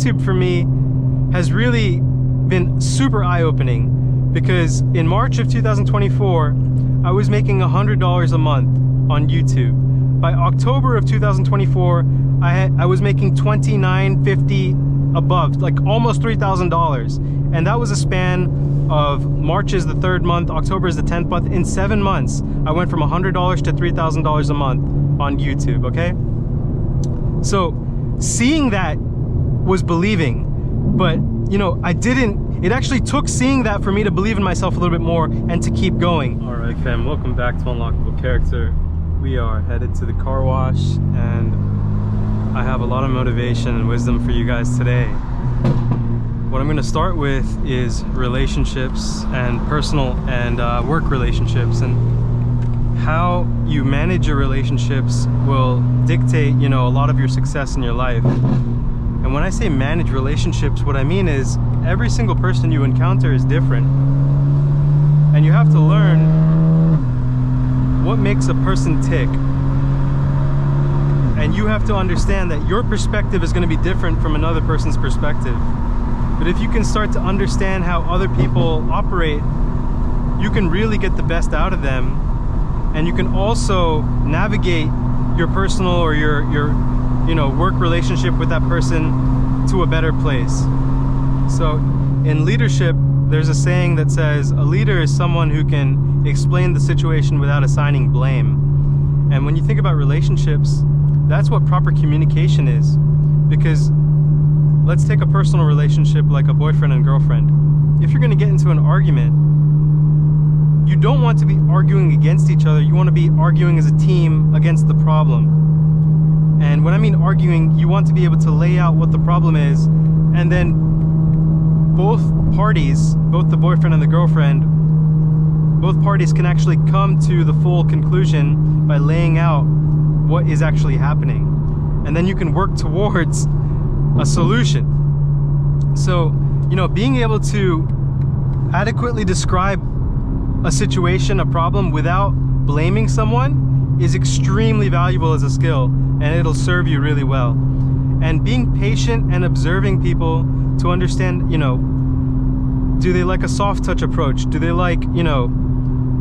YouTube for me has really been super eye-opening, because in March of 2024, I was making $100 a month on YouTube. By October of 2024, I was making $29.50 above, like almost $3,000. And that was a span of March is the 3rd month, October is the 10th month. In 7 months, I went from $100 to $3,000 a month on YouTube, okay? So seeing that was believing, but you know, it actually took seeing that for me to believe in myself a little bit more and to keep going. All right, fam, welcome back to Unlockable Character. We are headed to the car wash, and I have a lot of motivation and wisdom for you guys today. What I'm going to start with is relationships and personal and work relationships, and how you manage your relationships will dictate, you know, a lot of your success in your life. And when I say manage relationships, what I mean is every single person you encounter is different, and you have to learn what makes a person tick. And you have to understand that your perspective is going to be different from another person's perspective. But if you can start to understand how other people operate, you can really get the best out of them. And you can also navigate your personal or your you know, work relationship with that person to a better place. So in leadership, there's a saying that says a leader is someone who can explain the situation without assigning blame. And when you think about relationships, that's what proper communication is. Because let's take a personal relationship like a boyfriend and girlfriend. If you're going to get into an argument, you don't want to be arguing against each other. You want to be arguing as a team against the problem. And when I mean arguing, you want to be able to lay out what the problem is, and then both parties, both the boyfriend and the girlfriend, both parties can actually come to the full conclusion by laying out what is actually happening. And then you can work towards a solution. So, you know, being able to adequately describe a situation, a problem, without blaming someone is extremely valuable as a skill, and it'll serve you really well. And being patient and observing people to understand, you know, do they like a soft touch approach? Do they like, you know,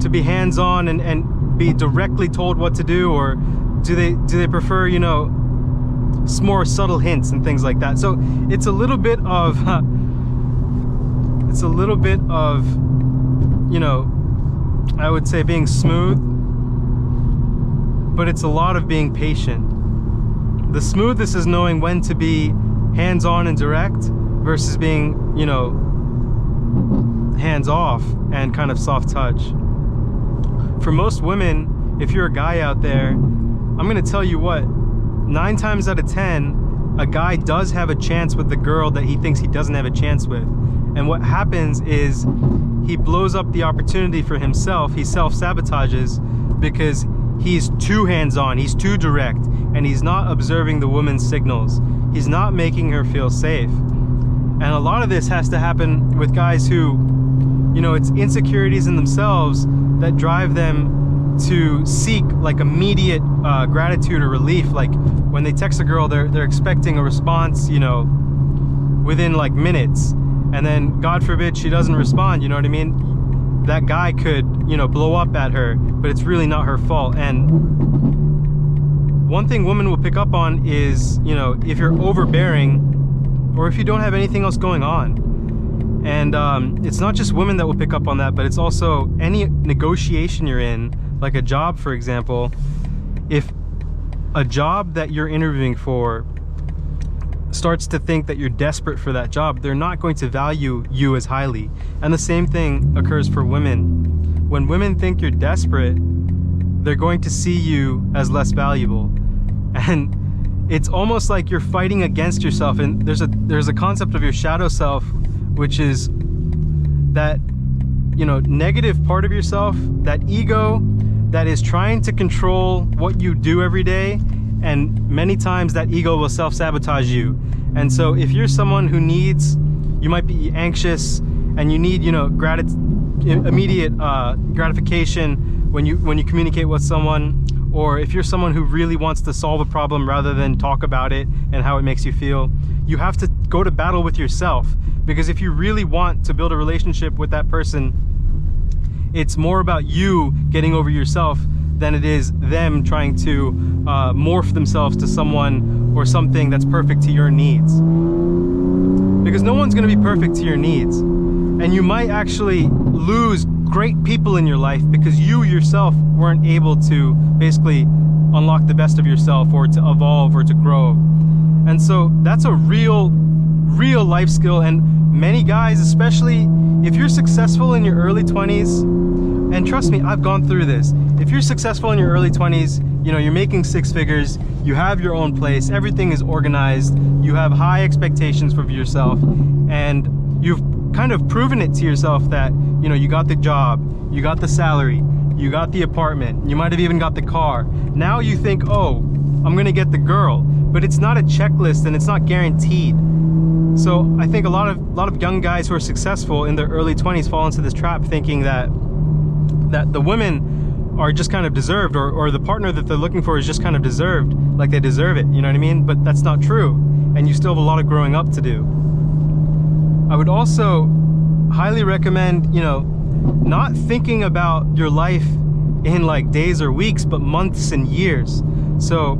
to be hands-on and be directly told what to do, or do they prefer, you know, more subtle hints and things like that? So it's a little bit of you know, I would say being smooth, but it's a lot of being patient. The smoothness is knowing when to be hands-on and direct versus being, you know, hands-off and kind of soft touch. For most women, if you're a guy out there, I'm gonna tell you what, 9 times out of 10, a guy does have a chance with the girl that he thinks he doesn't have a chance with. And what happens is he blows up the opportunity for himself. He self-sabotages because he's too hands-on, he's too direct, and he's not observing the woman's signals. He's not making her feel safe. And a lot of this has to happen with guys who, you know, it's insecurities in themselves that drive them to seek like immediate gratitude or relief. Like when they text a girl, they're expecting a response, you know, within like minutes, and then God forbid she doesn't respond, you know what I mean? That guy could, you know, blow up at her, but it's really not her fault. And one thing women will pick up on is, you know, if you're overbearing or if you don't have anything else going on. And it's not just women that will pick up on that, but it's also any negotiation you're in, like a job, for example. If a job that you're interviewing for starts to think that you're desperate for that job, they're not going to value you as highly. And the same thing occurs for women. When women think you're desperate, they're going to see you as less valuable. And it's almost like you're fighting against yourself. And there's a concept of your shadow self, which is that, you know, negative part of yourself, that ego that is trying to control what you do every day. And many times that ego will self-sabotage you. And so if you're someone who needs, you might be anxious and you need, you know, immediate gratification when you communicate with someone, or if you're someone who really wants to solve a problem rather than talk about it and how it makes you feel, you have to go to battle with yourself. Because if you really want to build a relationship with that person, it's more about you getting over yourself than it is them trying to morph themselves to someone or something that's perfect to your needs. Because no one's gonna be perfect to your needs. And you might actually lose great people in your life because you yourself weren't able to basically unlock the best of yourself, or to evolve, or to grow. And so that's a real life skill. And many guys, especially if you're successful in your early 20s, and trust me, I've gone through this. If you're successful in your early 20s, you know, you're making 6 figures, you have your own place, everything is organized, you have high expectations for yourself, and you've kind of proven it to yourself that, you know, you got the job, you got the salary, you got the apartment, you might have even got the car. Now you think, oh, I'm gonna get the girl, but it's not a checklist and it's not guaranteed. So I think a lot of young guys who are successful in their early 20s fall into this trap, thinking that the women are just kind of deserved, or the partner that they're looking for is just kind of deserved, like they deserve it, you know what I mean? But that's not true, and you still have a lot of growing up to do. I would also highly recommend, you know, not thinking about your life in like days or weeks, but months and years. So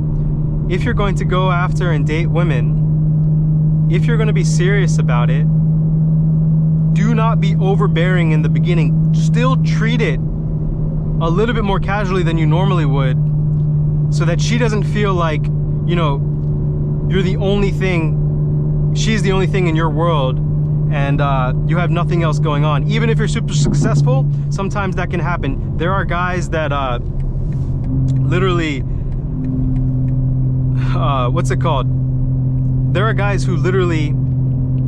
if you're going to go after and date women, if you're going to be serious about it, do not be overbearing in the beginning. Still treat it a little bit more casually than you normally would, so that she doesn't feel like, you know, you're the only thing, she's the only thing in your world, and you have nothing else going on. Even if you're super successful, sometimes that can happen. There are guys that literally, what's it called? There are guys who literally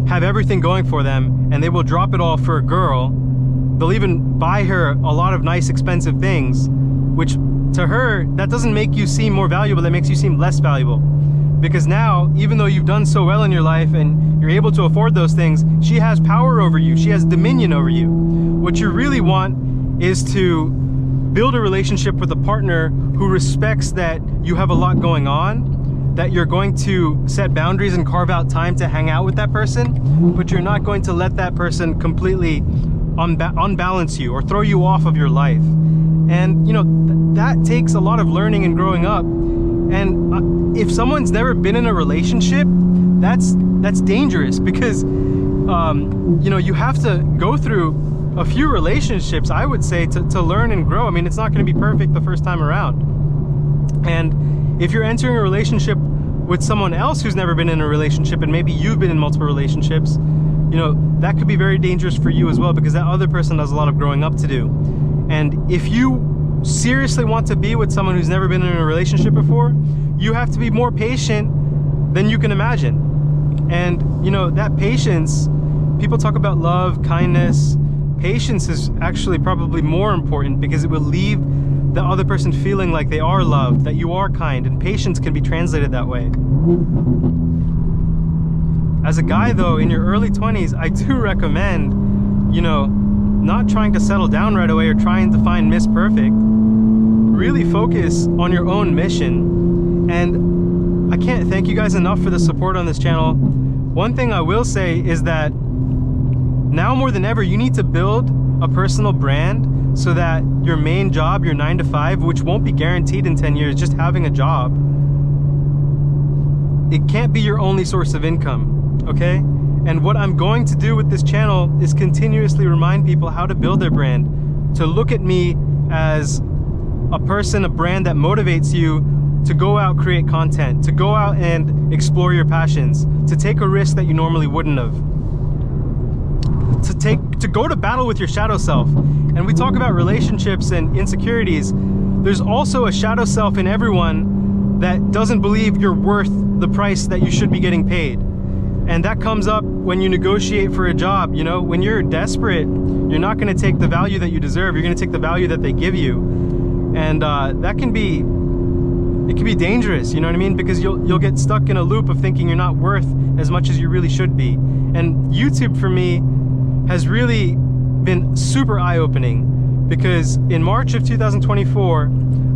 have everything going for them, and they will drop it all for a girl. They'll even buy her a lot of nice, expensive things, which to her, that doesn't make you seem more valuable, that makes you seem less valuable. Because now, even though you've done so well in your life and you're able to afford those things, she has power over you, she has dominion over you. What you really want is to build a relationship with a partner who respects that you have a lot going on, that you're going to set boundaries and carve out time to hang out with that person, but you're not going to let that person completely unbalance you or throw you off of your life. And you know, that takes a lot of learning and growing up. And if someone's never been in a relationship, that's dangerous, because you know, you have to go through a few relationships, I would say, to learn and grow. I mean, it's not going to be perfect the first time around. And if you're entering a relationship with someone else who's never been in a relationship, and maybe you've been in multiple relationships, you know, that could be very dangerous for you as well, because that other person has a lot of growing up to do. And if you seriously want to be with someone who's never been in a relationship before, you have to be more patient than you can imagine. And you know, that patience, people talk about love, kindness. Patience is actually probably more important, because it will leave the other person feeling like they are loved, that you are kind, and patience can be translated that way. As a guy though, in your early 20s, I do recommend, you know, not trying to settle down right away or trying to find Miss Perfect. Really focus on your own mission. And I can't thank you guys enough for the support on this channel. One thing I will say is that now more than ever, you need to build a personal brand, so that your main job, your 9 to 5, which won't be guaranteed in 10 years, just having a job, it can't be your only source of income, okay? And what I'm going to do with this channel is continuously remind people how to build their brand, to look at me as a person, a brand that motivates you to go out, create content, to go out and explore your passions, to take a risk that you normally wouldn't have, to go to battle with your shadow self. And we talk about relationships and insecurities. There's also a shadow self in everyone that doesn't believe you're worth the price that you should be getting paid. And that comes up when you negotiate for a job. You know, when you're desperate, you're not going to take the value that you deserve. You're going to take the value that they give you. And that can be, it can be dangerous, you know what I mean? Because you'll get stuck in a loop of thinking you're not worth as much as you really should be. And YouTube for me has really been super eye-opening, because in March of 2024,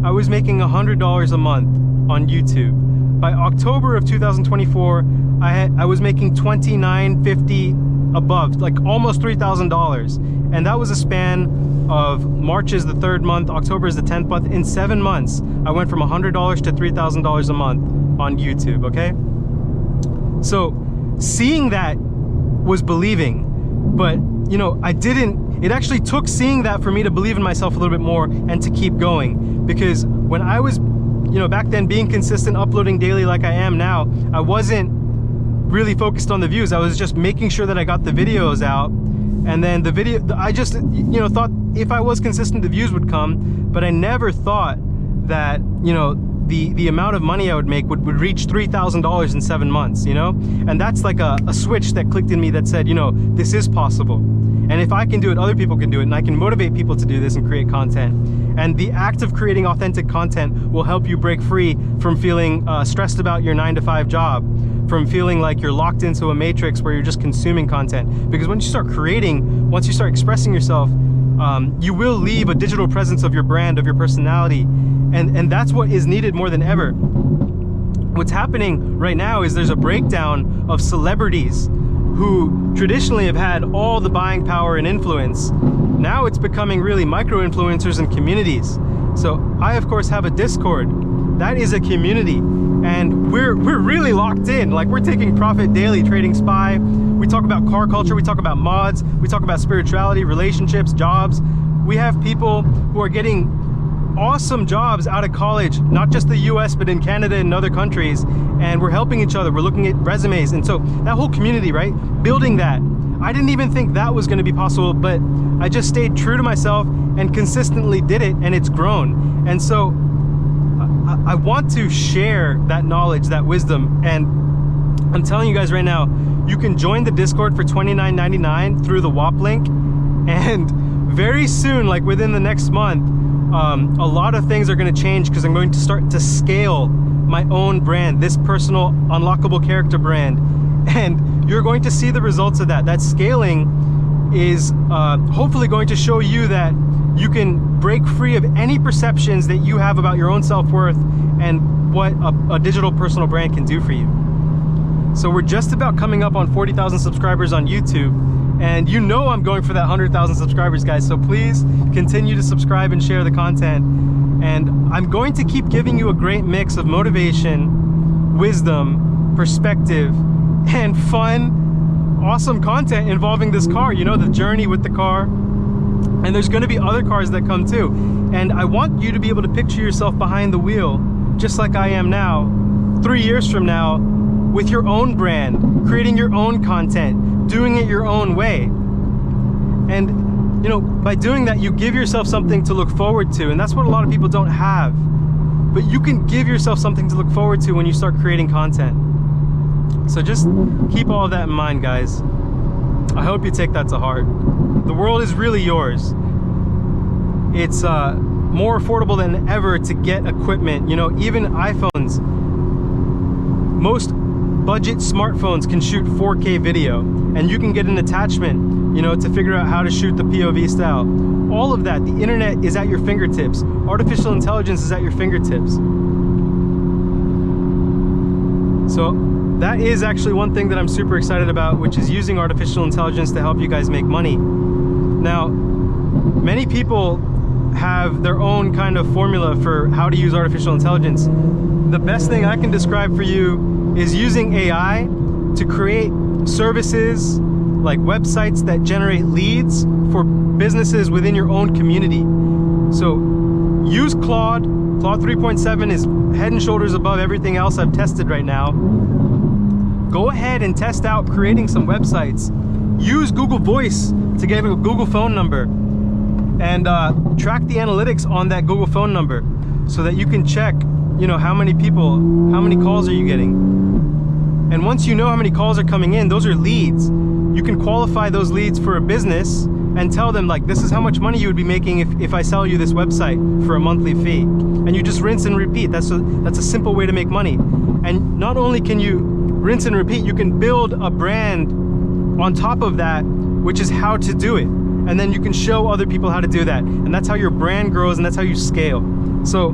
I was making $100 a month on YouTube. By October of 2024, I was making $29.50 above, like almost $3,000. And that was a span of March is the 3rd month, October is the 10th month. In 7 months, I went from $100 to $3,000 a month on YouTube, okay? So seeing that was believing, but you know, it actually took seeing that for me to believe in myself a little bit more and to keep going. Because when I was, you know, back then being consistent, uploading daily like I am now, I wasn't really focused on the views. I was just making sure that I got the videos out. And then I just, you know, thought if I was consistent, the views would come, but I never thought that, you know, the amount of money I would make would reach $3,000 in 7 months, you know? And that's like a switch that clicked in me that said, you know, this is possible. And if I can do it, other people can do it, and I can motivate people to do this and create content. And the act of creating authentic content will help you break free from feeling stressed about your 9-to-5 job, from feeling like you're locked into a matrix where you're just consuming content. Because when you start creating, once you start expressing yourself, you will leave a digital presence of your brand, of your personality. And that's what is needed more than ever. What's happening right now is there's a breakdown of celebrities who traditionally have had all the buying power and influence. Now it's becoming really micro-influencers and communities. So I, of course, have a Discord. That is a community. And we're really locked in. Like, we're taking profit daily, trading SPY. We talk about car culture, we talk about mods, we talk about spirituality, relationships, jobs. We have people who are getting awesome jobs out of college, not just the US, but in Canada and other countries. And we're helping each other. We're looking at resumes. And so that whole community, right? Building that. I didn't even think that was going to be possible, but I just stayed true to myself and consistently did it, and it's grown. And so I want to share that knowledge, that wisdom. And I'm telling you guys right now, you can join the Discord for $29.99 through the WAP link. And very soon, like within the next month, a lot of things are going to change, because I'm going to start to scale my own brand, this personal unlockable character brand. And you're going to see the results of that. That scaling is hopefully going to show you that you can break free of any perceptions that you have about your own self-worth and what a digital personal brand can do for you. So we're just about coming up on 40,000 subscribers on YouTube. And you know I'm going for that 100,000 subscribers, guys. So please continue to subscribe and share the content. And I'm going to keep giving you a great mix of motivation, wisdom, perspective, and fun, awesome content involving this car, you know, the journey with the car. And there's going to be other cars that come too. And I want you to be able to picture yourself behind the wheel, just like I am now, 3 years from now, with your own brand, creating your own content, doing it your own way. And, you know, by doing that, you give yourself something to look forward to. And that's what a lot of people don't have. But you can give yourself something to look forward to when you start creating content. So just keep all of that in mind, guys. I hope you take that to heart. The world is really yours. It's more affordable than ever to get equipment. You know, even iPhones, most budget smartphones can shoot 4K video, and you can get an attachment, you know, to figure out how to shoot the POV style. All of that, the internet is at your fingertips. Artificial intelligence is at your fingertips. So that is actually one thing that I'm super excited about, which is using artificial intelligence to help you guys make money. Now, many people have their own kind of formula for how to use artificial intelligence. The best thing I can describe for you is using AI to create services like websites that generate leads for businesses within your own community. So use Claude. Claude 3.7 is head and shoulders above everything else I've tested right now. Go ahead and test out creating some websites. Use Google Voice to get a Google phone number, and track the analytics on that Google phone number so that you can check, you know, how many people, how many calls are you getting? And once you know how many calls are coming in, those are leads. You can qualify those leads for a business and tell them, like, this is how much money you would be making if I sell you this website for a monthly fee. And you just rinse and repeat. That's a simple way to make money. And not only can you rinse and repeat, you can build a brand on top of that, which is how to do it. And then you can show other people how to do that. And that's how your brand grows, and that's how you scale. So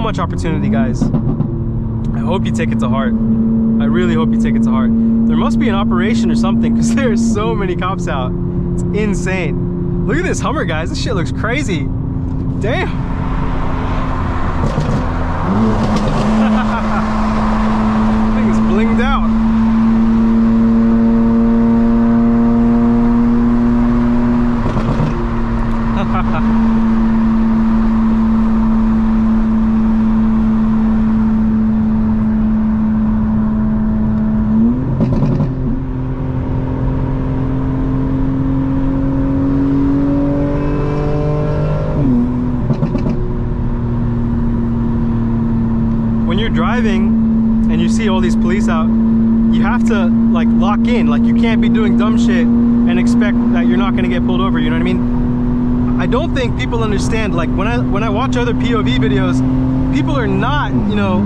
much opportunity, guys. I hope you take it to heart. I really hope you take it to heart. There must be an operation or something, because there's so many cops out. It's insane. Look at this Hummer, guys. This shit looks crazy. Damn. Thing is blinged out. Driving and you see all these police out, you have to like lock in. Like, you can't be doing dumb shit and expect that you're not going to get pulled over, you know what I mean? I don't think people understand, like when I watch other POV videos, people are not, you know,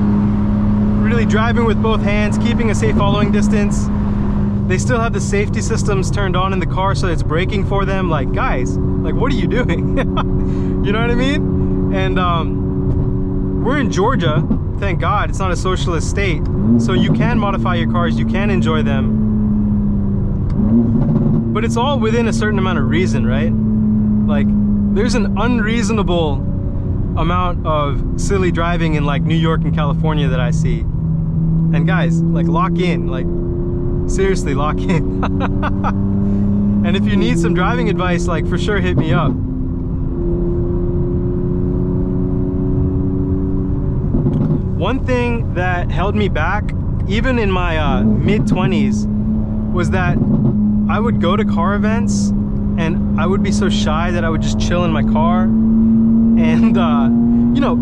really driving with both hands, keeping a safe following distance. They still have the safety systems turned on in the car so it's braking for them. Like, guys, like, what are you doing? You know what I mean? And we're in Georgia. Thank God it's not a socialist state, so you can modify your cars, you can enjoy them, but it's all within a certain amount of reason, right? Like, there's an unreasonable amount of silly driving in like New York and California that I see. And guys, like, lock in, like, seriously, lock in. And if you need some driving advice, like, for sure hit me up. One thing that held me back, even in my mid-20s, was that I would go to car events and I would be so shy that I would just chill in my car. And, you know,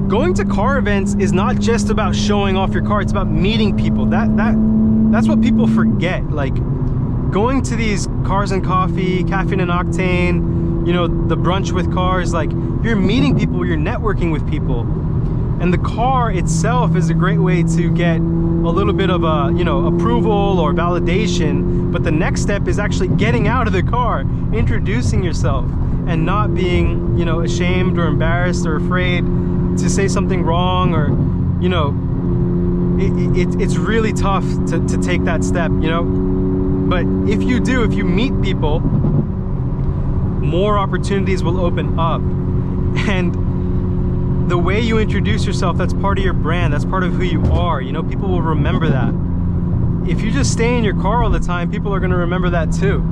going to car events is not just about showing off your car, it's about meeting people. That's what people forget. Like, going to these Cars and Coffee, Caffeine and Octane, you know, the brunch with cars, like, you're meeting people, you're networking with people. And the car itself is a great way to get a little bit of a, you know, approval or validation. But the next step is actually getting out of the car, introducing yourself, and not being, you know, ashamed or embarrassed or afraid to say something wrong, or, you know, it's really tough to take that step, you know. But if you do, if you meet people, more opportunities will open up. And the way you introduce yourself, that's part of your brand, that's part of who you are, you know. People will remember that. If you just stay in your car all the time, people are going to remember that too.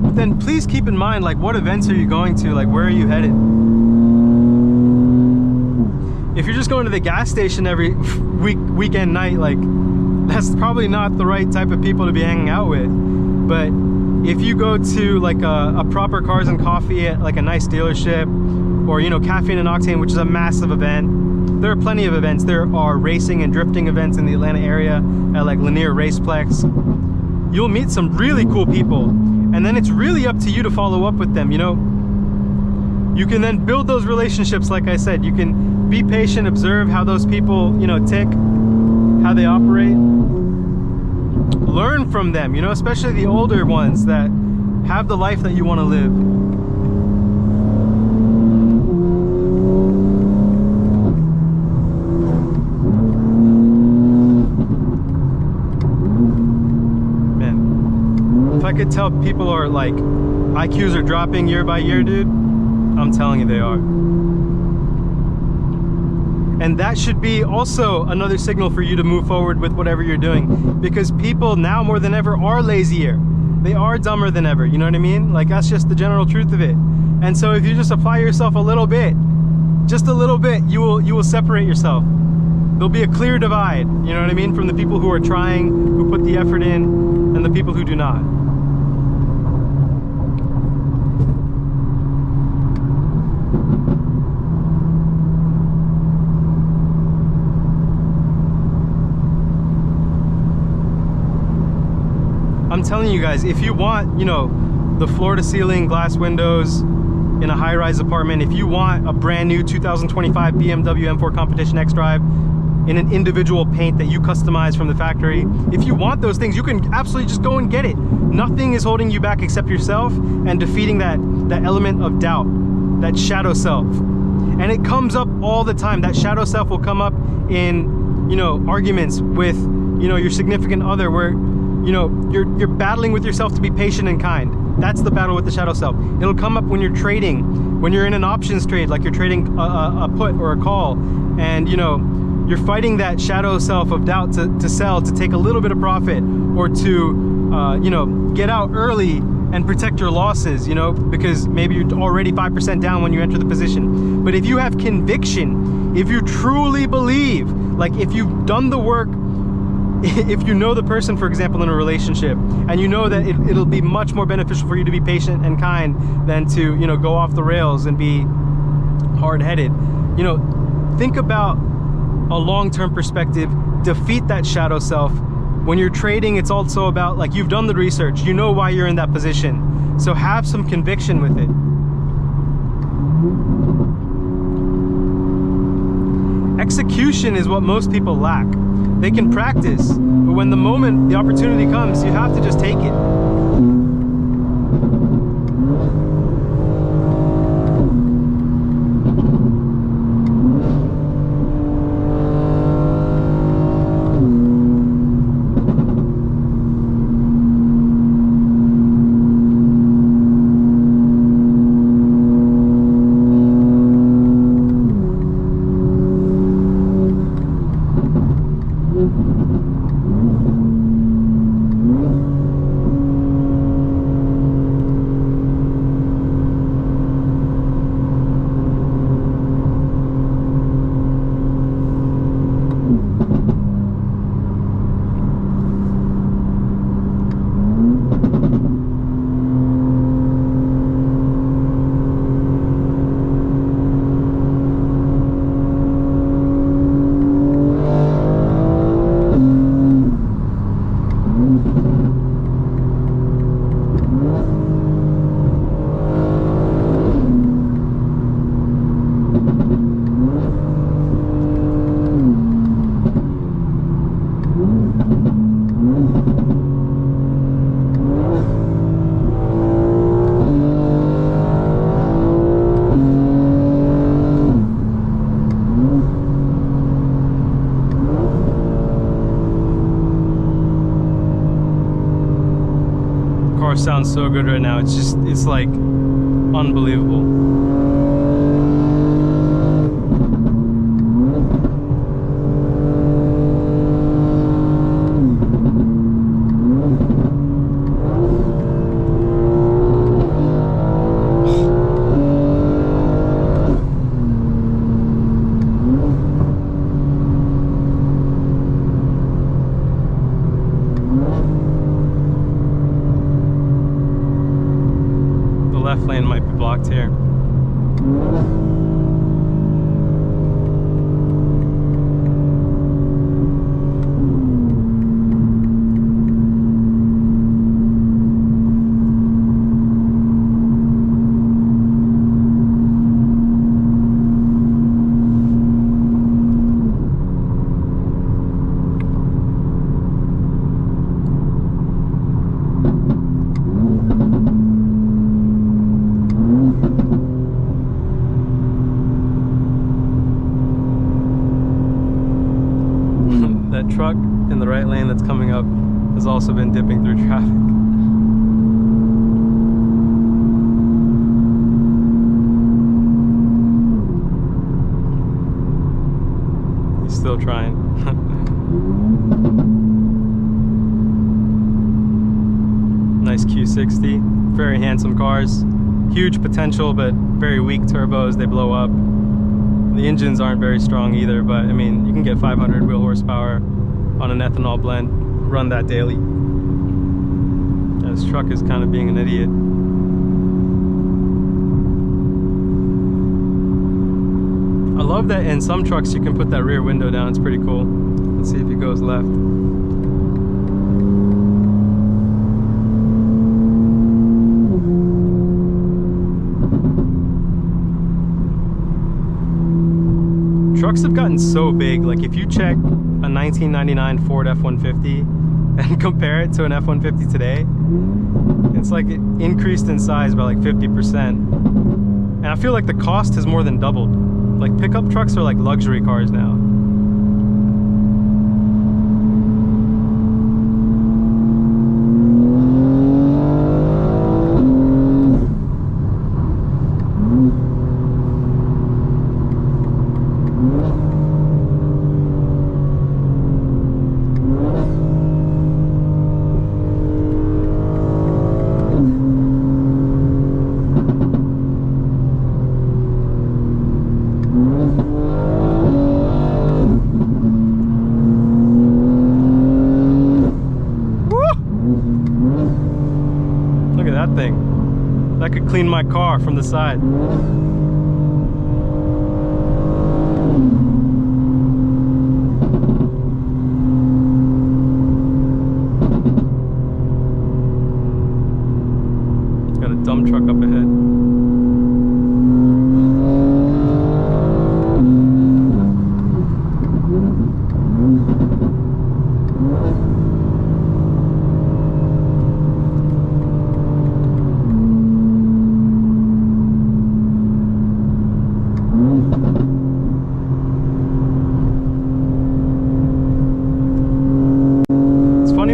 But then please keep in mind, like, what events are you going to? Like, where are you headed? If you're just going to the gas station every weekend night, like, that's probably not the right type of people to be hanging out with. But if you go to like a proper Cars and Coffee at like a nice dealership, or, you know, Caffeine and Octane, which is a massive event. There are plenty of events. There are racing and drifting events in the Atlanta area at like Lanier Raceplex. You'll meet some really cool people, and then it's really up to you to follow up with them, you know. You can then build those relationships, like I said. You can be patient, observe how those people, you know, tick, how they operate. Learn from them, you know, especially the older ones that have the life that you want to live. If I could tell people are like, IQs are dropping year by year, dude, I'm telling you they are. And that should be also another signal for you to move forward with whatever you're doing, because people now more than ever are lazier. They are dumber than ever, you know what I mean? Like, that's just the general truth of it. And so if you just apply yourself a little bit, just a little bit, you will separate yourself. There'll be a clear divide, you know what I mean, from the people who are trying, who put the effort in, and the people who do not. I'm telling you guys, if you want, you know, the floor-to-ceiling glass windows in a high-rise apartment, if you want a brand new 2025 BMW M4 Competition Xdrive in an individual paint that you customize from the factory, if you want those things, you can absolutely just go and get it. Nothing is holding you back except yourself and defeating that element of doubt, that shadow self. And it comes up all the time. That shadow self will come up in, you know, arguments with, you know, your significant other, where, you know, you're battling with yourself to be patient and kind. That's the battle with the shadow self. It'll come up when you're trading, when you're in an options trade, like you're trading a put or a call, and, you know, you're fighting that shadow self of doubt to sell, to take a little bit of profit, or to, you know, get out early and protect your losses, you know, because maybe you're already 5% down when you enter the position. But if you have conviction, if you truly believe, like if you've done the work, if you know the person, for example, in a relationship, and you know that it'll be much more beneficial for you to be patient and kind than to, you know, go off the rails and be hard-headed, you know, think about a long-term perspective, defeat that shadow self. When you're trading, it's also about, like, you've done the research, you know why you're in that position, so have some conviction with it. Execution is what most people lack. They can practice, but when the opportunity comes, you have to just take it. Sounds so good right now. It's like unbelievable. Left lane might be blocked here. That truck in the right lane that's coming up has also been dipping through traffic. He's still trying. Nice Q60, very handsome cars, huge potential but very weak turbos, they blow up. The engines aren't very strong either, but I mean, you can get 500 wheel horsepower on an ethanol blend, run that daily. Yeah, this truck is kind of being an idiot. I love that in some trucks you can put that rear window down, it's pretty cool. Let's see if he goes left. Trucks have gotten so big. Like if you check a 1999 Ford F-150 and compare it to an F-150 today, it's like it increased in size by like 50%. And I feel like the cost has more than doubled. Like pickup trucks are like luxury cars now. That thing. That could clean my car from the side. Got a dump truck up ahead.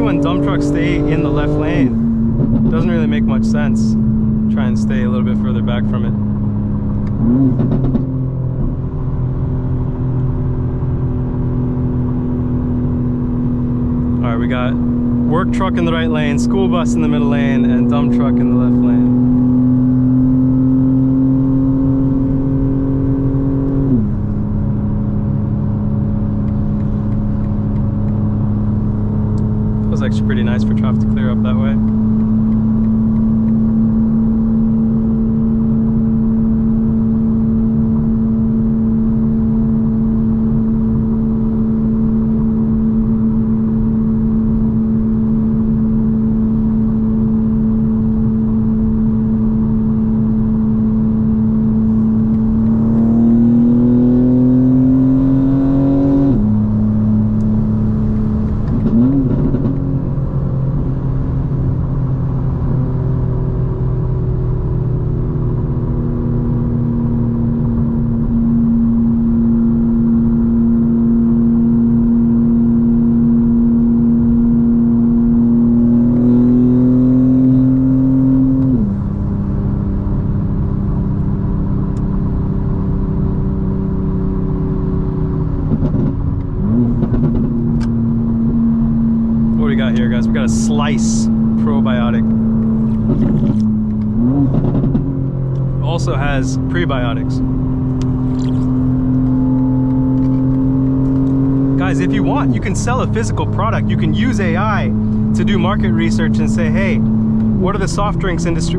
When dump trucks stay in the left lane, it doesn't really make much sense. Try and stay a little bit further back from it. All right, we got work truck in the right lane, school bus in the middle lane, and dump truck in the left lane. It was actually pretty nice for traffic to clear up that way. Here, guys, we got a Slice probiotic. Also has prebiotics. Guys, if you want, you can sell a physical product. You can use AI to do market research and say, hey, what is the soft drinks industry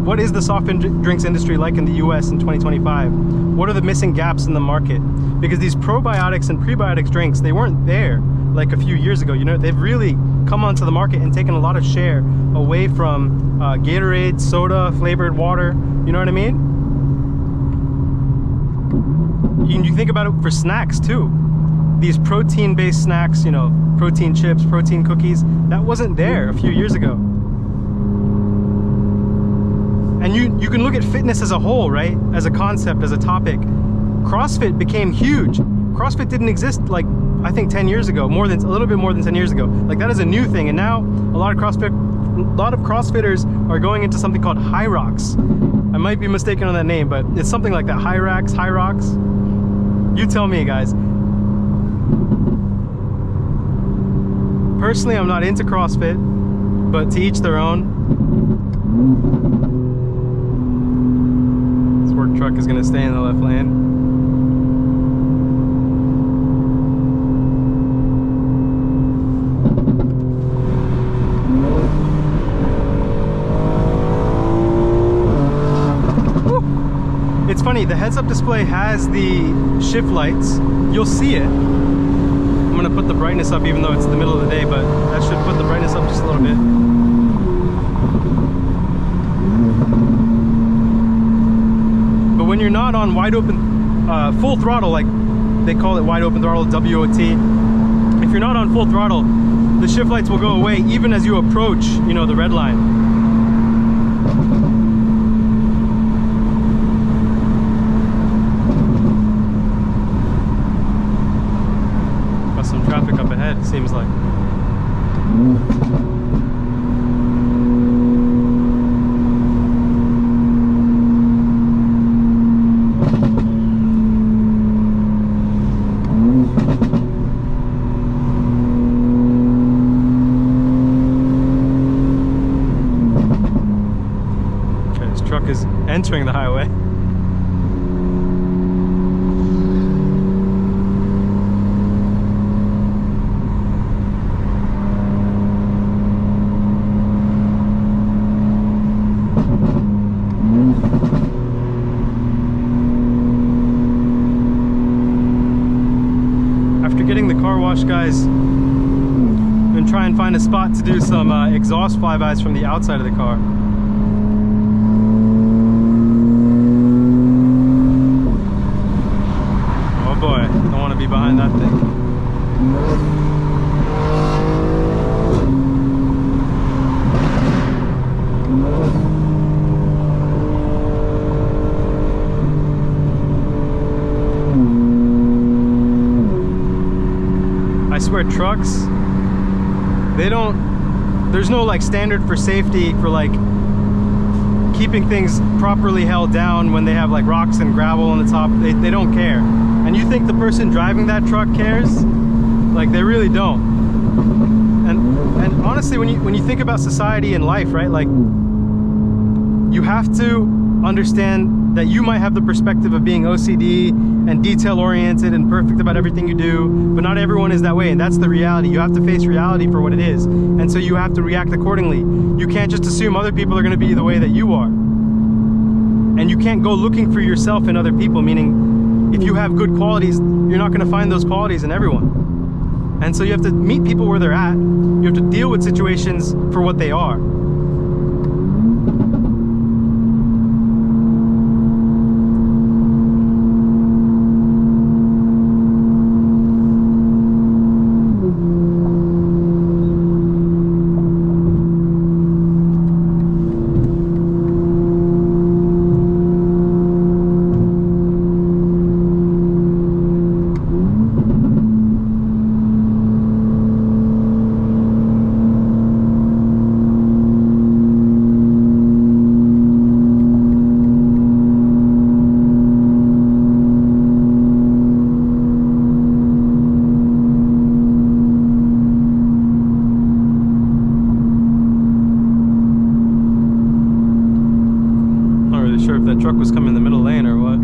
like in the US in 2025? What are the missing gaps in the market? Because these probiotics and prebiotics drinks, they weren't there like a few years ago. You know, they've really come onto the market and taken a lot of share away from Gatorade, soda, flavored water. You know what I mean? You think about it for snacks too. These protein-based snacks, you know, protein chips, protein cookies, that wasn't there a few years ago. And you can look at fitness as a whole, right? As a concept, as a topic. CrossFit became huge. CrossFit didn't exist like, I think 10 years ago, a little bit more than 10 years ago. Like, that is a new thing. And now a lot of CrossFitters are going into something called High Rocks. I might be mistaken on that name, but it's something like that. High Rocks. You tell me, guys. Personally, I'm not into CrossFit, but to each their own. This work truck is gonna stay in the left lane. It's funny, the heads-up display has the shift lights. You'll see it. I'm gonna put the brightness up even though it's the middle of the day, but that should put the brightness up just a little bit. But when you're not on wide open, full throttle, like they call it wide open throttle, WOT, if you're not on full throttle, the shift lights will go away even as you approach, you know, the red line. got some traffic up ahead, it seems like. Okay, this truck is entering the highway. Getting the car wash, guys, I'm gonna try and find a spot to do some exhaust flybys from the outside of the car. Oh boy, don't want to be behind that thing. I swear, trucks, there's no like standard for safety for like keeping things properly held down when they have like rocks and gravel on the top. They don't care. And you think the person driving that truck cares? Like, they really don't. And honestly, when you think about society and life, right, like, you have to understand that you might have the perspective of being OCD and detail oriented and perfect about everything you do, but not everyone is that way, and that's the reality. You have to face reality for what it is, and so you have to react accordingly. You can't just assume other people are going to be the way that you are, and you can't go looking for yourself in other people, meaning if you have good qualities, you're not going to find those qualities in everyone. And so you have to meet people where they're at. You have to deal with situations for what they are. Sure if that truck was coming in the middle lane or what.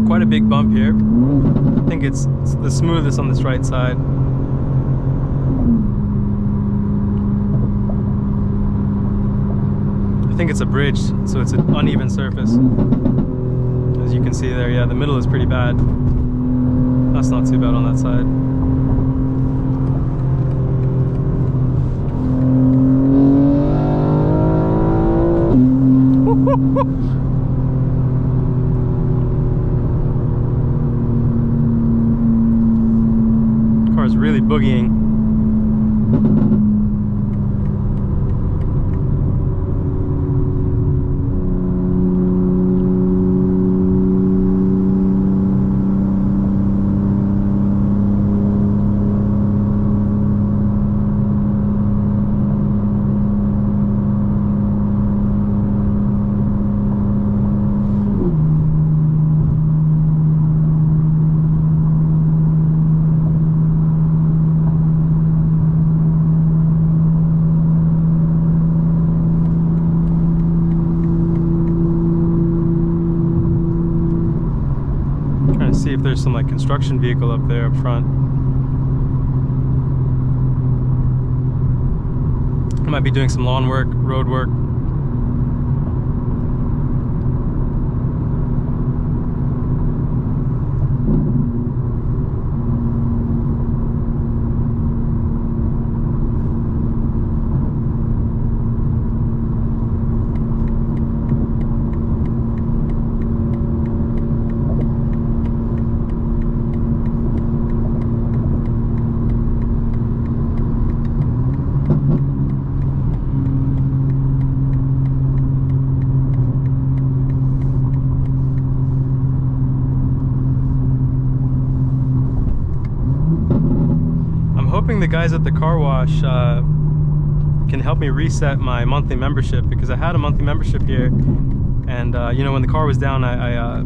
Quite a big bump here. I think it's the smoothest on this right side. I think it's a bridge, so it's an uneven surface. As you can see there, yeah, the middle is pretty bad. That's not too bad on that side. Car's really boogieing. See if there's some like construction vehicle up there up front. I might be doing some lawn work, road work. guys at the car wash can help me reset my monthly membership, because I had a monthly membership here, and you know, when the car was down, I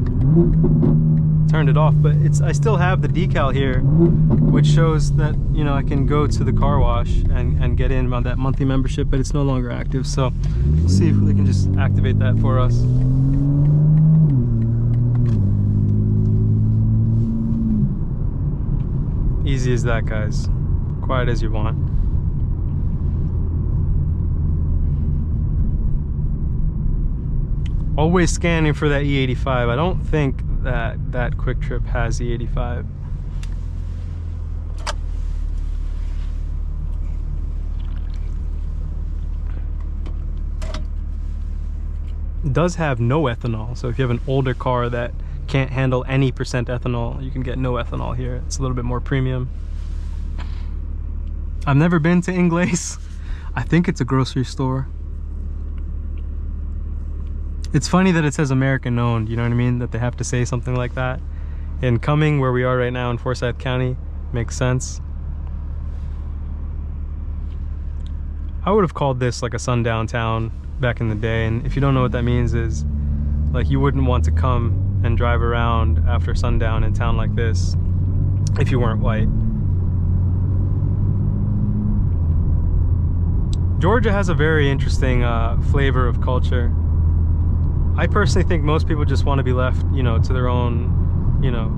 turned it off. But I still have the decal here, which shows that, you know, I can go to the car wash and get in on that monthly membership, but it's no longer active. So we'll see if we can just activate that for us. Easy as that, guys. Quiet as you want. Always scanning for that E85. I don't think that Quick Trip has E85. It does have no ethanol, so if you have an older car that can't handle any percent ethanol, you can get no ethanol here. It's a little bit more premium. I've never been to Inglace. I think it's a grocery store. It's funny that it says American owned, you know what I mean? That they have to say something like that. In Cumming, where we are right now in Forsyth County, makes sense. I would have called this like a sundown town back in the day, and if you don't know what that means, is like you wouldn't want to come and drive around after sundown in town like this if you weren't white. Georgia has a very interesting flavor of culture. I personally think most people just want to be left, you know, to their own, you know,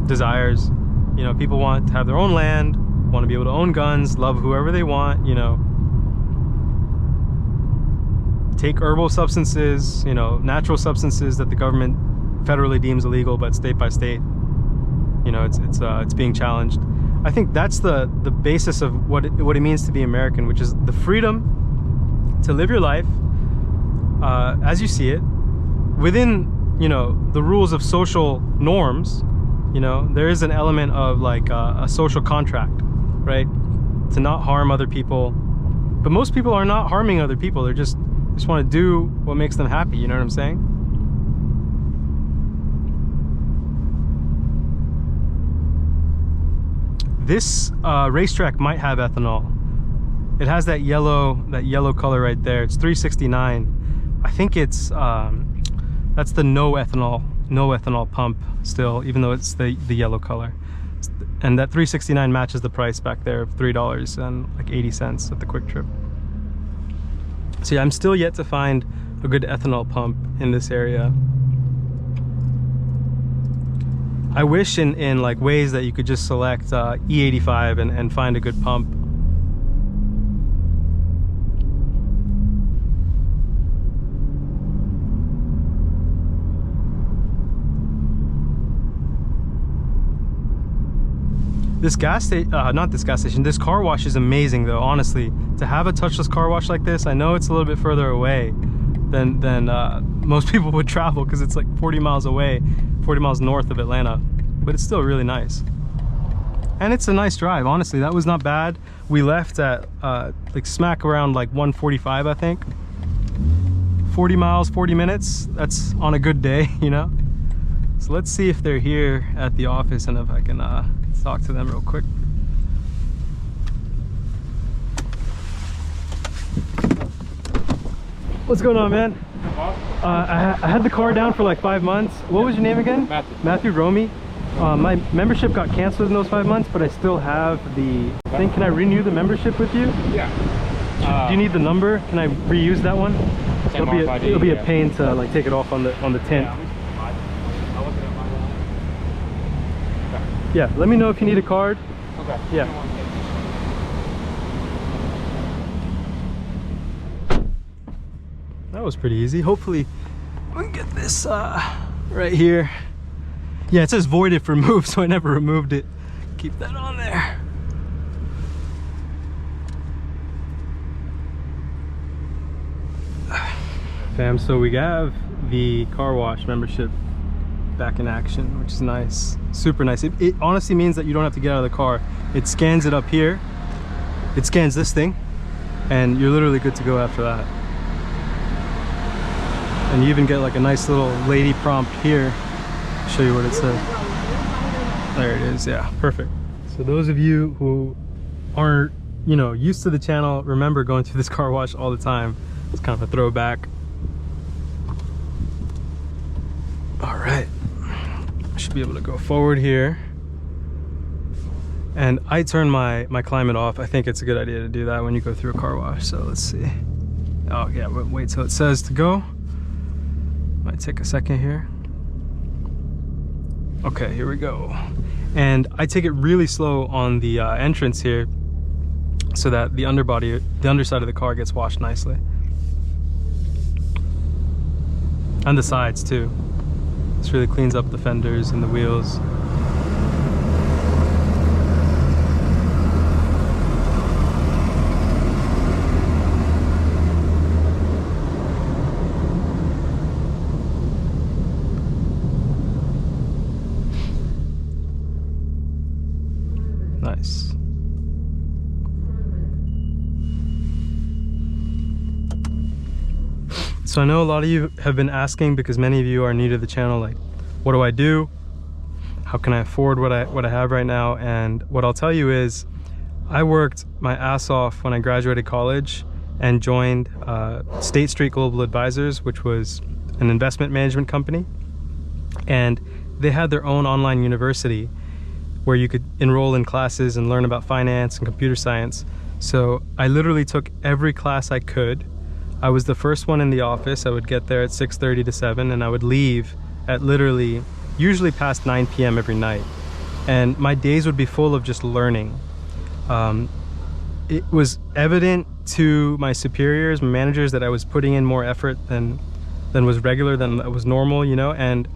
desires. You know, people want to have their own land, want to be able to own guns, love whoever they want, you know, take herbal substances, you know, natural substances that the government federally deems illegal, but state by state, you know, it's being challenged. I think that's the basis of what it means to be American, which is the freedom to live your life as you see it, within, you know, the rules of social norms. You know, there is an element of like a social contract, right? To not harm other people. But most people are not harming other people. They just want to do what makes them happy. You know what I'm saying? This racetrack might have ethanol. It has that yellow color right there. It's 369. I think it's that's the no ethanol pump still, even though it's the yellow color. And that 369 matches the price back there of $3.80 at the Quick Trip. So yeah, I'm still yet to find a good ethanol pump in this area. I wish in like ways that you could just select E85 and find a good pump. This gas station, not this gas station, this car wash is amazing though, honestly. To have a touchless car wash like this, I know it's a little bit further away than most people would travel, because it's like 40 miles away, 40 miles north of Atlanta, but it's still really nice. And it's a nice drive, honestly. That was not bad. We left at like smack around like 1:45, I think. 40 miles, 40 minutes, that's on a good day, you know? So let's see if they're here at the office and if I can talk to them real quick. What's going on, man? I had the car down for like 5 months. What was your name again? Matthew Romy. My membership got canceled in those 5 months, but I still have the thing. Can I renew the membership with you? Yeah. Do you need the number? Can I reuse that one? It'll be a pain to like take it off on the tint. Yeah, let me know if you need a card. Okay. Yeah. That was pretty easy. Hopefully we can get this right here. Yeah, it says void if removed, so I never removed it. Keep that on there. Fam, so we have the car wash membership back in action, which is nice. Super nice. It honestly means that you don't have to get out of the car. It scans it up here. It scans this thing, and you're literally good to go after that. And you even get like a nice little lady prompt here. I'll show you what it says. There it is. Yeah, perfect. So those of you who are, you know, used to the channel remember going through this car wash all the time. It's kind of a throwback. All right, I should be able to go forward here. And I turn my climate off. I think it's a good idea to do that when you go through a car wash. So let's see. Oh yeah, wait till it says to go. Might take a second here. Okay, here we go. And I take it really slow on the entrance here so that the underside of the car gets washed nicely. And the sides too. This really cleans up the fenders and the wheels. Nice. So I know a lot of you have been asking, because many of you are new to the channel, like, what do I do? How can I afford what I have right now? And what I'll tell you is, I worked my ass off when I graduated college and joined State Street Global Advisors, which was an investment management company. And they had their own online university where you could enroll in classes and learn about finance and computer science. So I literally took every class I could. I was the first one in the office. I would get there at 6:30 to 7, and I would leave at literally usually past 9 p.m. every night. And my days would be full of just learning. It was evident to my superiors, my managers, that I was putting in more effort than was regular, than was normal, you know, and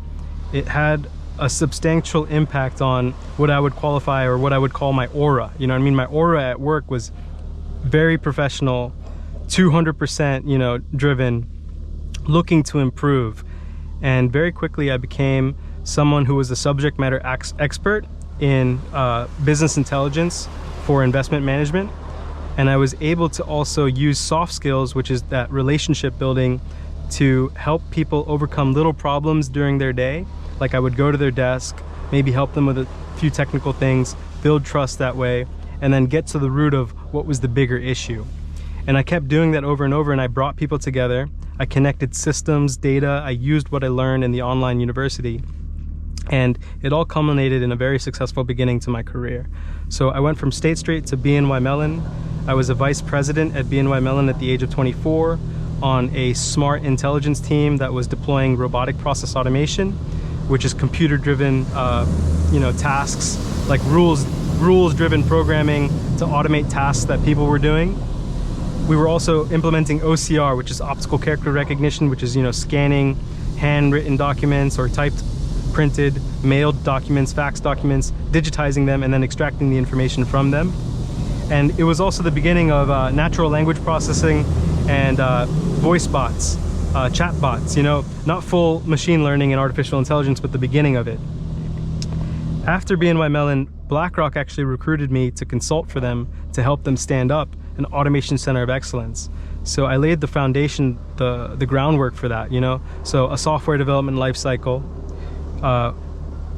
it had a substantial impact on what I would qualify, or what I would call my aura. You know what I mean? My aura at work was very professional, 200%, you know, driven, looking to improve. And very quickly I became someone who was a subject matter expert in business intelligence for investment management. And I was able to also use soft skills, which is that relationship building, to help people overcome little problems during their day. Like I would go to their desk, maybe help them with a few technical things, build trust that way, and then get to the root of what was the bigger issue. And I kept doing that over and over, and I brought people together. I connected systems, data, I used what I learned in the online university. And it all culminated in a very successful beginning to my career. So I went from State Street to BNY Mellon. I was a vice president at BNY Mellon at the age of 24 on a smart intelligence team that was deploying robotic process automation, which is computer-driven, you know, tasks, like rules-driven programming to automate tasks that people were doing. We were also implementing OCR, which is optical character recognition, which is, you know, scanning handwritten documents or typed, printed, mailed documents, fax documents, digitizing them, and then extracting the information from them. And it was also the beginning of natural language processing and voice bots, chat bots, you know, not full machine learning and artificial intelligence, but the beginning of it. After BNY Mellon, BlackRock actually recruited me to consult for them to help them stand up an automation center of excellence. So I laid the foundation, the groundwork for that, you know. So a software development lifecycle,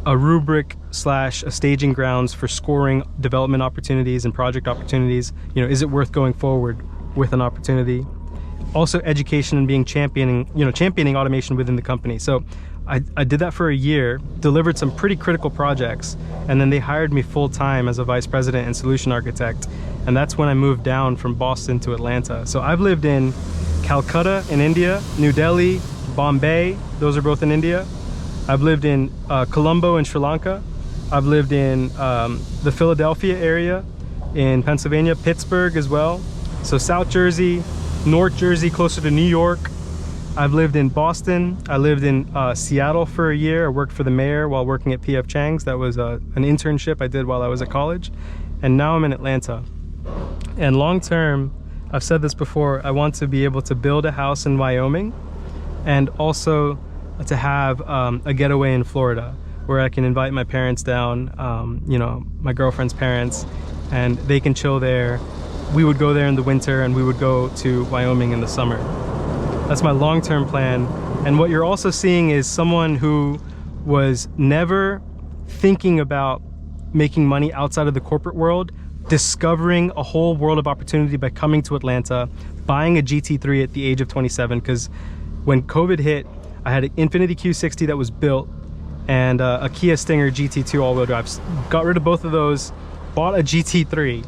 a rubric / a staging grounds for scoring development opportunities and project opportunities. You know, is it worth going forward with an opportunity? Also education and being championing automation within the company. So I did that for a year, delivered some pretty critical projects, and then they hired me full-time as a vice president and solution architect. And that's when I moved down from Boston to Atlanta. So I've lived in Calcutta in India, New Delhi, Bombay, those are both in India. I've lived in Colombo in Sri Lanka. I've lived in the Philadelphia area in Pennsylvania, Pittsburgh as well. So South Jersey, North Jersey, closer to New York. I've lived in Boston. I lived in Seattle for a year. I worked for the mayor while working at P.F. Chang's. That was an internship I did while I was at college. And now I'm in Atlanta. And long term, I've said this before, I want to be able to build a house in Wyoming, and also to have a getaway in Florida where I can invite my parents down, you know, my girlfriend's parents, and they can chill there. We would go there in the winter, and we would go to Wyoming in the summer. That's my long-term plan. And what you're also seeing is someone who was never thinking about making money outside of the corporate world, discovering a whole world of opportunity by coming to Atlanta, buying a GT3 at the age of 27, because when COVID hit, I had an Infiniti Q60 that was built and a Kia Stinger GT2 all-wheel drive. Got rid of both of those, bought a GT3,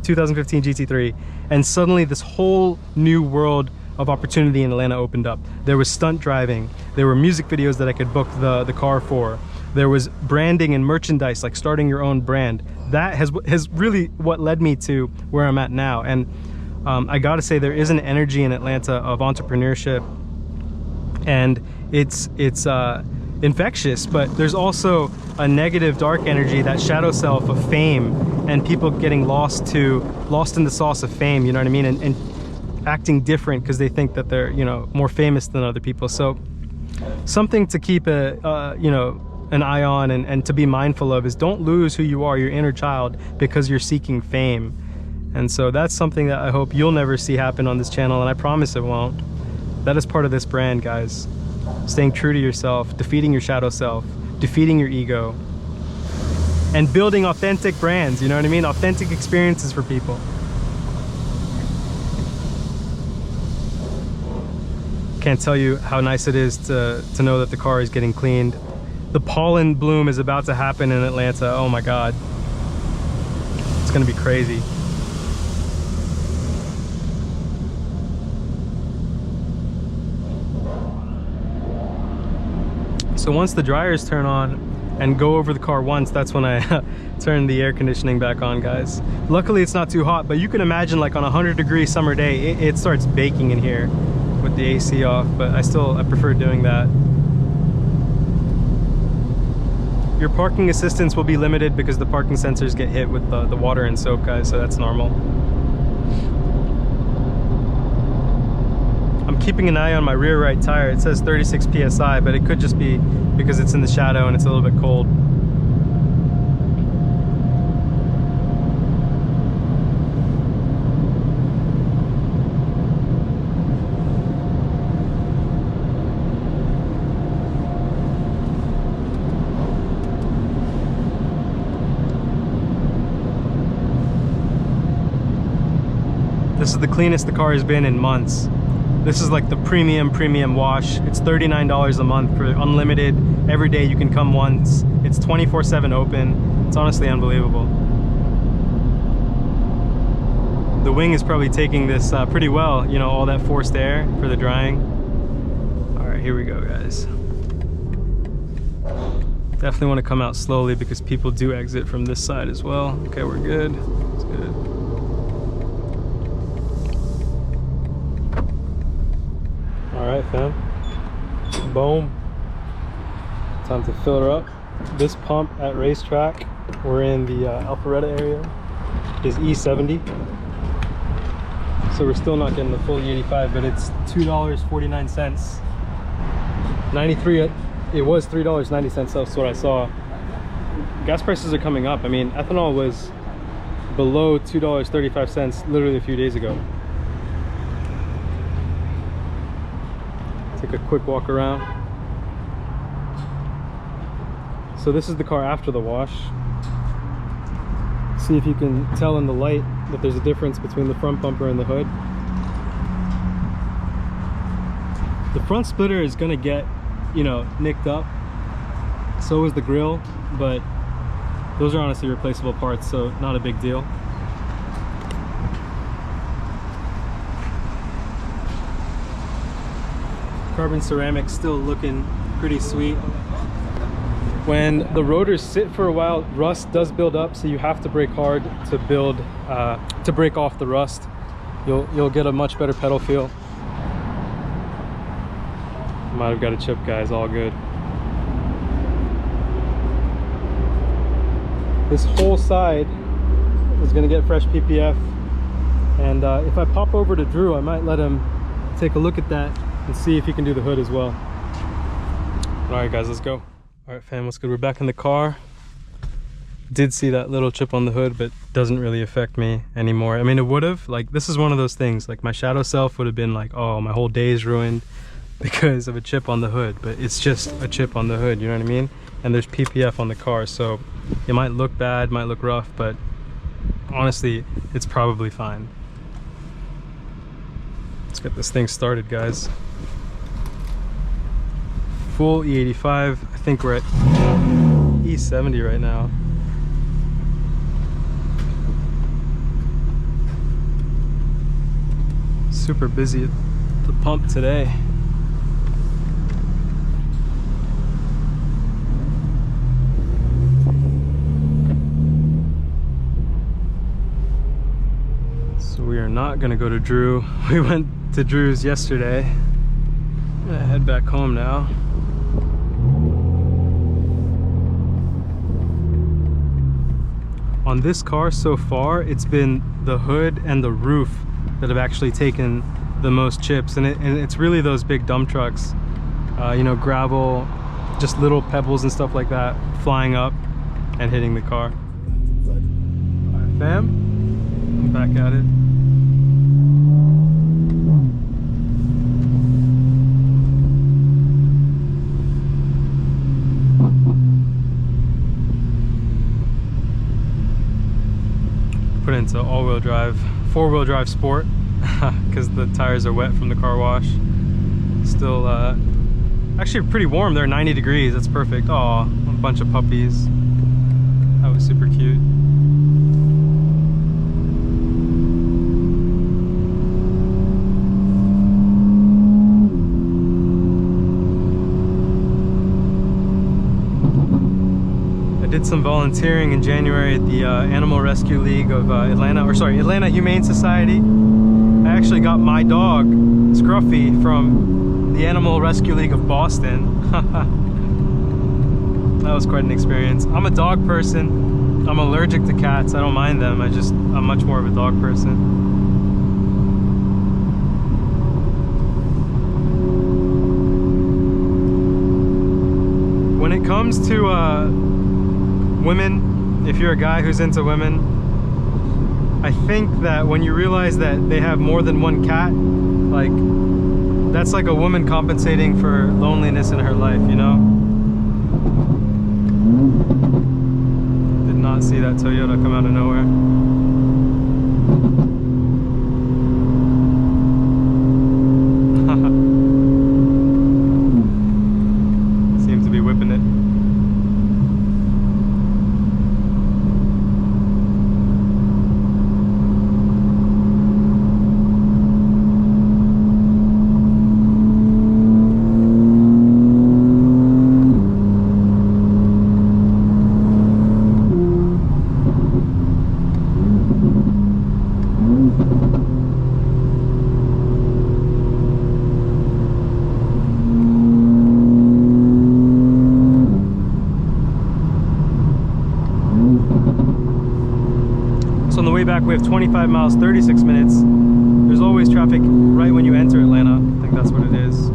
2015 GT3, and suddenly this whole new world of opportunity in Atlanta opened up. There was stunt driving, there were music videos that I could book the car for, there was branding and merchandise, like starting your own brand. That has really what led me to where I'm at now. And I gotta say, there is an energy in Atlanta of entrepreneurship, and it's infectious, but there's also a negative dark energy, that shadow self of fame, and people getting lost in the sauce of fame, you know what I mean, and acting different because they think that they're, you know, more famous than other people. So something to keep an eye on and to be mindful of is don't lose who you are, your inner child, because you're seeking fame. And so that's something that I hope you'll never see happen on this channel, and I promise it won't. That is part of this brand, guys. Staying true to yourself, defeating your shadow self, defeating your ego, and building authentic brands, you know what I mean? Authentic experiences for people. Can't tell you how nice it is to know that the car is getting cleaned. The pollen bloom is about to happen in Atlanta. Oh my God. It's gonna be crazy. So once the dryers turn on and go over the car once, that's when I turn the air conditioning back on, guys. Luckily it's not too hot, but you can imagine, like on a 100-degree summer day, it starts baking in here with the AC off, but I prefer doing that. Your parking assistance will be limited because the parking sensors get hit with the water and soap, guys, so that's normal. I'm keeping an eye on my rear right tire. It says 36 PSI, but it could just be because it's in the shadow and it's a little bit cold. This is the cleanest the car has been in months. This is like the premium wash. It's $39 a month for unlimited. Every day you can come once. It's 24/7 open. It's honestly unbelievable. The wing is probably taking this pretty well, you know, all that forced air for the drying. All right, here we go, guys. Definitely want to come out slowly because people do exit from this side as well. Okay, we're good. It's good. All right, fam. Boom. Time to fill her up. This pump at Racetrack, we're in the Alpharetta area, is E70. So we're still not getting the full E85, but it's $2.49. 93. It was $3.90. That's what I saw. Gas prices are coming up. I mean, ethanol was below $2.35 literally a few days ago. Take a quick walk around. So this is the car after the wash. See if you can tell in the light that there's a difference between the front bumper and the hood. The front splitter is gonna get, you know, nicked up. So is the grille, but those are honestly replaceable parts, so not a big deal. Carbon ceramic still looking pretty sweet. When the rotors sit for a while, rust does build up, so you have to brake hard to break off the rust. You'll get a much better pedal feel. Might have got a chip, guys, all good. This whole side is gonna get fresh PPF, and if I pop over to Drew, I might let him take a look at that and see if he can do the hood as well. All right, guys, let's go. All right, fam, what's good? We're back in the car. Did see that little chip on the hood, but doesn't really affect me anymore. I mean, it would have. Like, this is one of those things, like my shadow self would have been like, oh, my whole day is ruined because of a chip on the hood, but it's just a chip on the hood, you know what I mean? And there's PPF on the car, so it might look bad, might look rough, but honestly, it's probably fine. Let's get this thing started, guys. Full E85. I think we're at E70 right now. Super busy at the pump today. So we are not gonna go to Drew. We went to Drew's yesterday. I'm gonna head back home now. On this car so far, it's been the hood and the roof that have actually taken the most chips, and it's really those big dump trucks, you know, gravel, just little pebbles and stuff like that flying up and hitting the car. Alright, fam, I'm back at it. Put into all-wheel drive, four-wheel drive sport, because the tires are wet from the car wash. Still actually pretty warm. They're 90 degrees. That's perfect. Aw, a bunch of puppies. That was super cute. Did some volunteering in January at the Animal Rescue League of Atlanta Humane Society. I actually got my dog, Scruffy, from the Animal Rescue League of Boston. That was quite an experience. I'm a dog person. I'm allergic to cats. I don't mind them. I'm much more of a dog person. When it comes to women, if you're a guy who's into women, I think that when you realize that they have more than one cat, like, that's like a woman compensating for loneliness in her life, you know? Did not see that Toyota come out of nowhere. Seems to be whipping it. So on the way back we have 25 miles, 36 minutes. There's always traffic right when you enter Atlanta. I think that's what it is.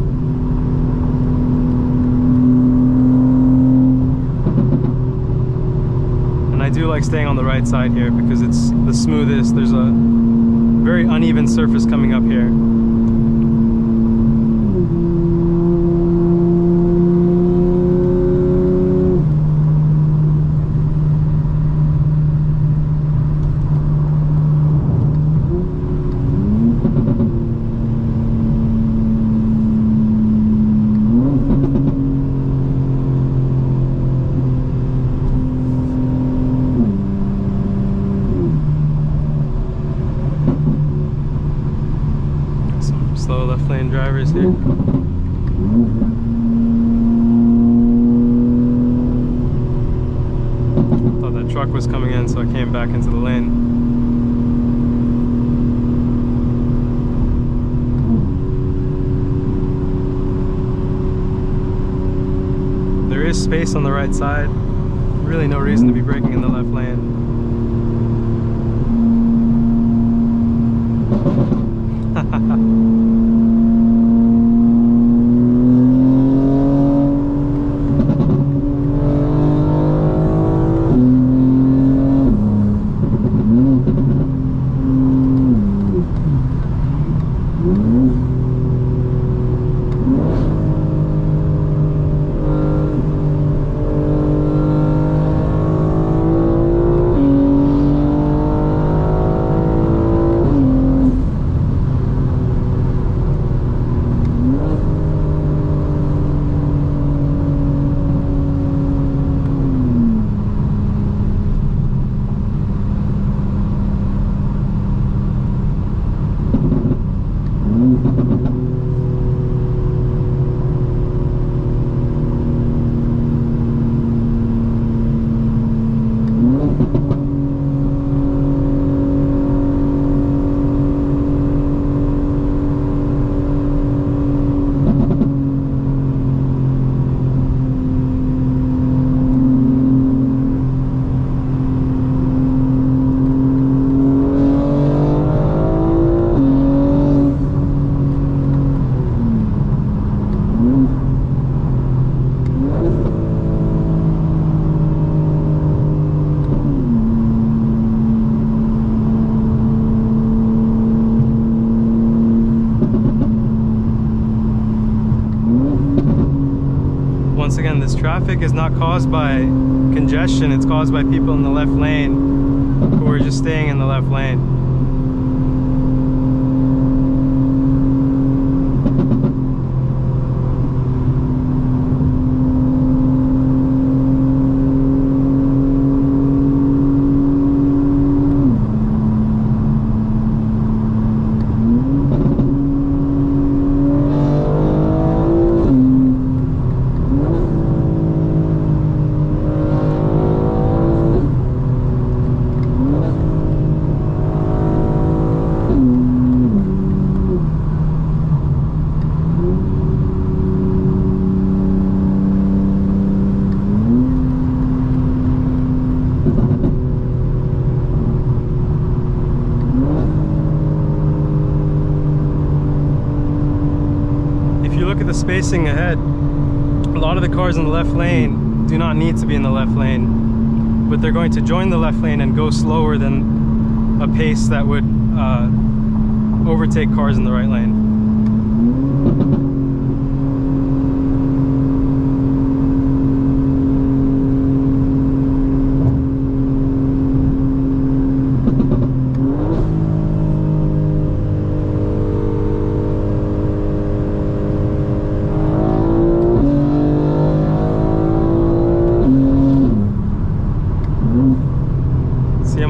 And I do like staying on the right side here because it's the smoothest. There's a very uneven surface coming up here. Slow left lane drivers here. Thought that truck was coming in, so I came back into the lane. There is space on the right side. Really no reason to be braking in the left lane. once again, this traffic is not caused by congestion, it's caused by people in the left lane who are just staying in the left lane. The spacing ahead, a lot of the cars in the left lane do not need to be in the left lane, but they're going to join the left lane and go slower than a pace that would overtake cars in the right lane.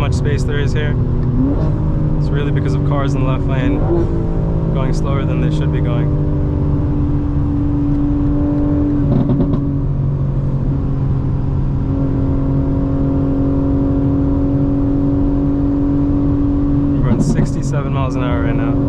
Space there is here. It's really because of cars in the left lane going slower than they should be going. We're going 67 miles an hour right now.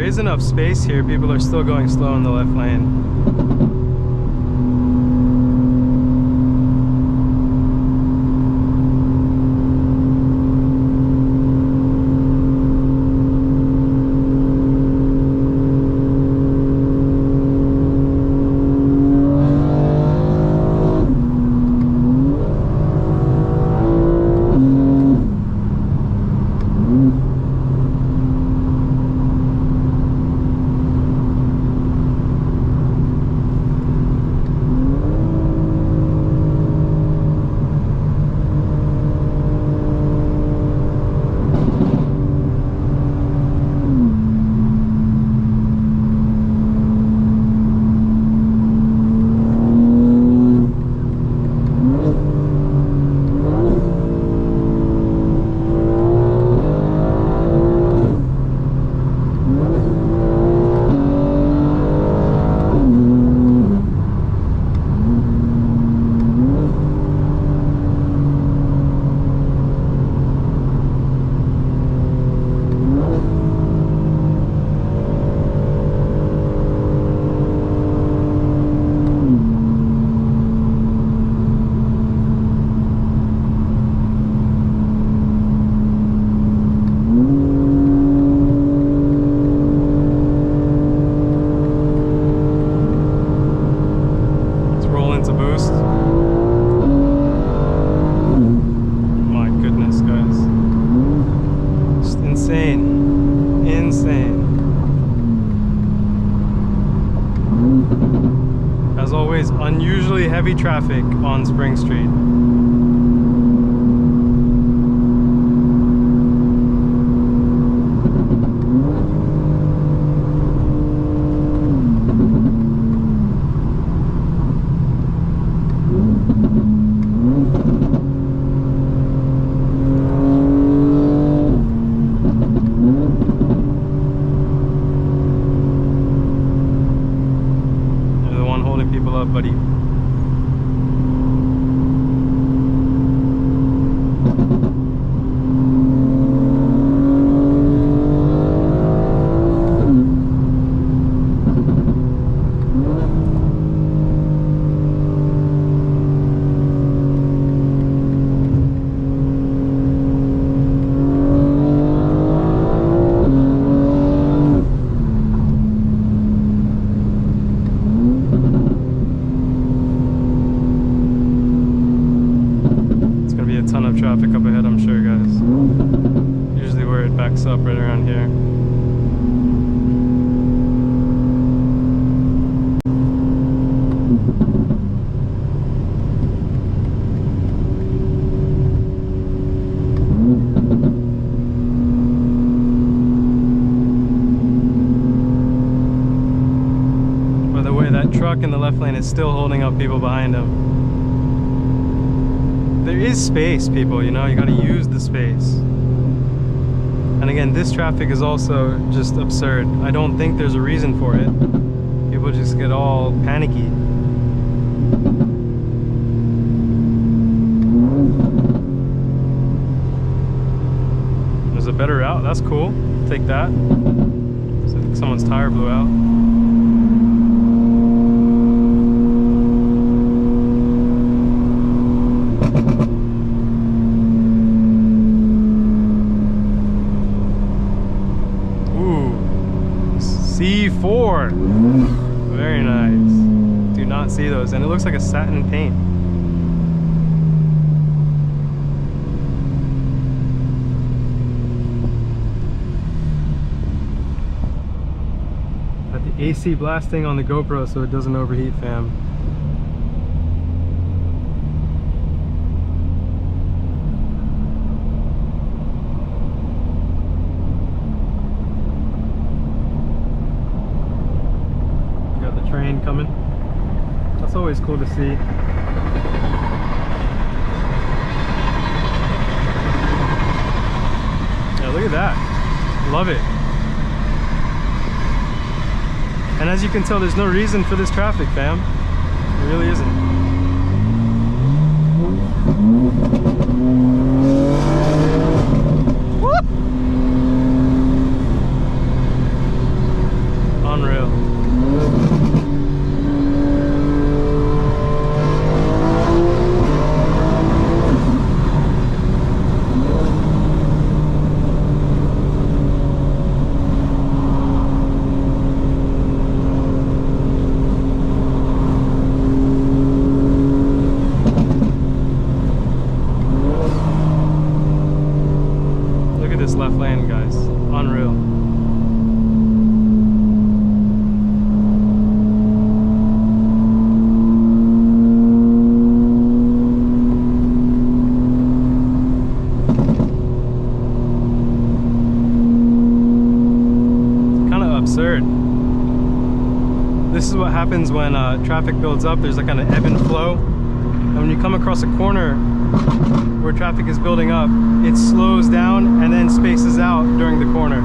is enough space here, people are still going slow in the left lane. heavy traffic on Spring Street. Up, buddy. Ton of traffic up ahead, I'm sure, guys. Usually where it backs up right around here. By the way, that truck in the left lane is still holding up people behind him. There is space, people, you know, you gotta use the space. And again, this traffic is also just absurd. I don't think there's a reason for it. People just get all panicky. There's a better route, that's cool. Take that. So I think someone's tire blew out. C4. Very nice. Do not see those, and it looks like a satin paint. Got the AC blasting on the GoPro so it doesn't overheat, fam. Train coming. That's always cool to see. Yeah, look at that. Love it. And as you can tell, there's no reason for this traffic, fam. There really isn't. Woo! Unreal. Left lane, guys. Unreal. Kind of absurd. This is what happens when traffic builds up. There's like kind of ebb and flow. And when you come across a corner where traffic is building up, it slows down and then spaces out during the corner.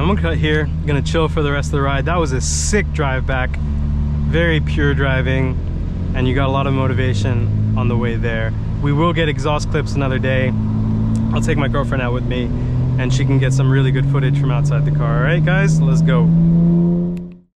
I'm gonna cut here, gonna chill for the rest of the ride. That was a sick drive back, very pure driving, and you got a lot of motivation on the way there. We will get exhaust clips another day. I'll take my girlfriend out with me and she can get some really good footage from outside the car. All right, guys, let's go.